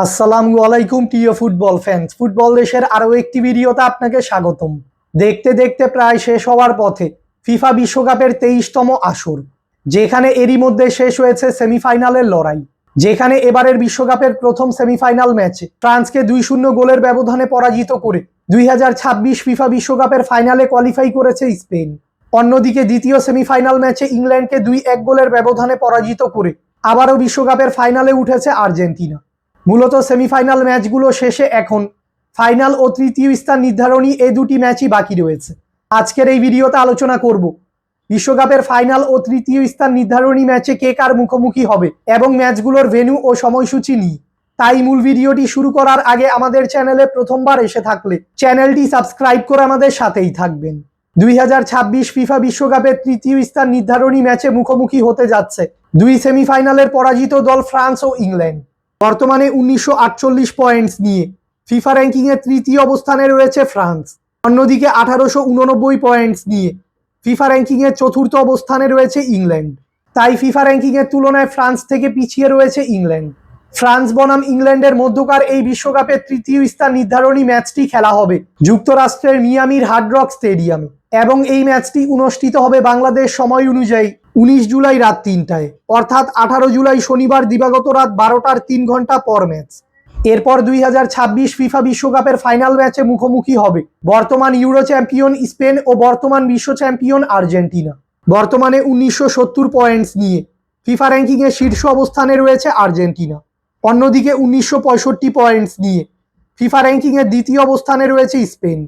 আসসালামু আলাইকুম প্রিয় ফুটবল ফ্যান্স। ফুটবল দেশের আরও একটি ভিডিওতে আপনাকে স্বাগতম। দেখতে দেখতে প্রায় শেষ হওয়ার পথে ফিফা বিশ্বকাপের 23তম আসর, যেখানে এরই মধ্যে শেষ হয়েছে সেমিফাইনালের লড়াই। যেখানে এবারের বিশ্বকাপের প্রথম সেমিফাইনাল ম্যাচে ফ্রান্সকে 2-0 গোলের ব্যবধানে পরাজিত করে 2026 ফিফা বিশ্বকাপের ফাইনালে কোয়ালিফাই করেছে স্পেন। অন্যদিকে দ্বিতীয় সেমিফাইনাল ম্যাচে ইংল্যান্ডকে 2-1 গোলের ব্যবধানে পরাজিত করে আবারও বিশ্বকাপের ফাইনালে উঠেছে আর্জেন্টিনা। মূলত সেমিফাইনাল ম্যাচগুলো শেষে এখন ফাইনাল ও তৃতীয় স্থান নির্ধারণী এই দুটি ম্যাচই বাকি রয়েছে। আজকের এই ভিডিওতে আলোচনা করব বিশ্বকাপের ফাইনাল ও তৃতীয় স্থান নির্ধারণী ম্যাচে কে কার মুখোমুখি হবে এবং ম্যাচগুলোর ভেন্যু ও সময়সূচি নিয়ে। তাই মূল ভিডিওটি শুরু করার আগে আমাদের চ্যানেলে প্রথমবার এসে থাকলে চ্যানেলটি সাবস্ক্রাইব করে আমাদের সাথেই থাকবেন। 2026 ফিফা বিশ্বকাপের তৃতীয় স্থান নির্ধারণী ম্যাচে মুখোমুখি হতে যাচ্ছে দুই সেমিফাইনালের পরাজিত দল ফ্রান্স ও ইংল্যান্ড। বর্তমানে 1948 পয়েন্টস নিয়ে ফিফা র্যাঙ্কিংয়ে তৃতীয় অবস্থানে রয়েছে ফ্রান্স। অন্যদিকে 1889 পয়েন্টস নিয়ে ফিফা র্যাঙ্কিংয়ের চতুর্থ অবস্থানে রয়েছে ইংল্যান্ড। তাই ফিফা র্যাঙ্কিংয়ের তুলনায় ফ্রান্স থেকে পিছিয়ে রয়েছে ইংল্যান্ড। ফ্রান্স বনাম ইংল্যান্ডের মধ্যকার এই বিশ্বকাপের তৃতীয় স্থান নির্ধারণী ম্যাচটি খেলা হবে যুক্তরাষ্ট্রের মিয়ামির হার্ড রক স্টেডিয়ামে এবং এই ম্যাচটি অনুষ্ঠিত হবে বাংলাদেশ সময় অনুযায়ী 19 জুলাই রাত 3টায়, অর্থাৎ 18 জুলাই শনিবার দিবাগত রাত 12টার 3 ঘন্টা পর ম্যাচ। এরপর 2026 ফিফা বিশ্বকাপের ফাইনাল ম্যাচে মুখোমুখি হবে বর্তমান ইউরো চ্যাম্পিয়ন স্পেন ও বর্তমান বিশ্ব চ্যাম্পিয়ন আর্জেন্টিনা। বর্তমানে 1970 পয়েন্টস নিয়ে ফিফা র্যাঙ্কিংয়ে শীর্ষ অবস্থানে রয়েছে আর্জেন্টিনা। অন্যদিকে 1965 পয়েন্টস নিয়ে ফিফা র্যাঙ্কিংয়ের দ্বিতীয় অবস্থানে রয়েছে স্পেন।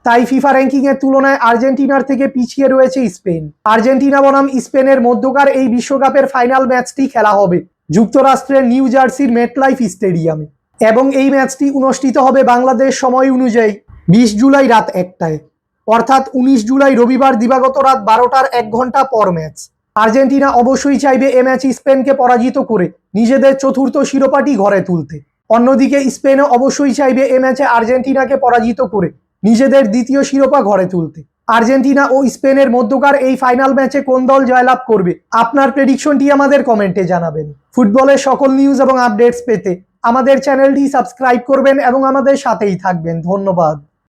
তাই ফিফা র্যাঙ্কিংয়ের তুলনায় আর্জেন্টিনার থেকে পিছিয়ে রয়েছে স্পেন। আর্জেন্টিনা বনাম স্পেনের মধ্যকার এই বিশ্বকাপের ফাইনাল ম্যাচটি খেলা হবে যুক্তরাষ্ট্রের নিউ জার্সির মেটলাইফ স্টেডিয়ামে এবং এই ম্যাচটি অনুষ্ঠিত হবে বাংলাদেশ সময় অনুযায়ী 20 জুলাই রাত 1টায়, অর্থাৎ 19 জুলাই রবিবার দিবাগত রাত 12টার 1 ঘন্টা পর ম্যাচ। আর্জেন্টিনা অবশ্যই চাইবে এ ম্যাচে স্পেনকে পরাজিত করে নিজেদের চতুর্থ শিরোপাটি ঘরে তুলতে। অন্যদিকে স্পেনও অবশ্যই চাইবে এ ম্যাচে আর্জেন্টিনাকে পরাজিত করে নিজেদের দ্বিতীয় শিরোপা ঘরে তুলতে। আর্জেন্টিনা ও স্পেনের মধ্যকার এই ফাইনাল ম্যাচে কোন দল জয়লাভ করবে আপনার প্রেডিকশনটি আমাদের কমেন্টে জানাবেন। ফুটবলের সকল নিউজ এবং আপডেটস পেতে আমাদের চ্যানেলটি সাবস্ক্রাইব করবেন এবং আমাদের সাথেই থাকবেন। ধন্যবাদ।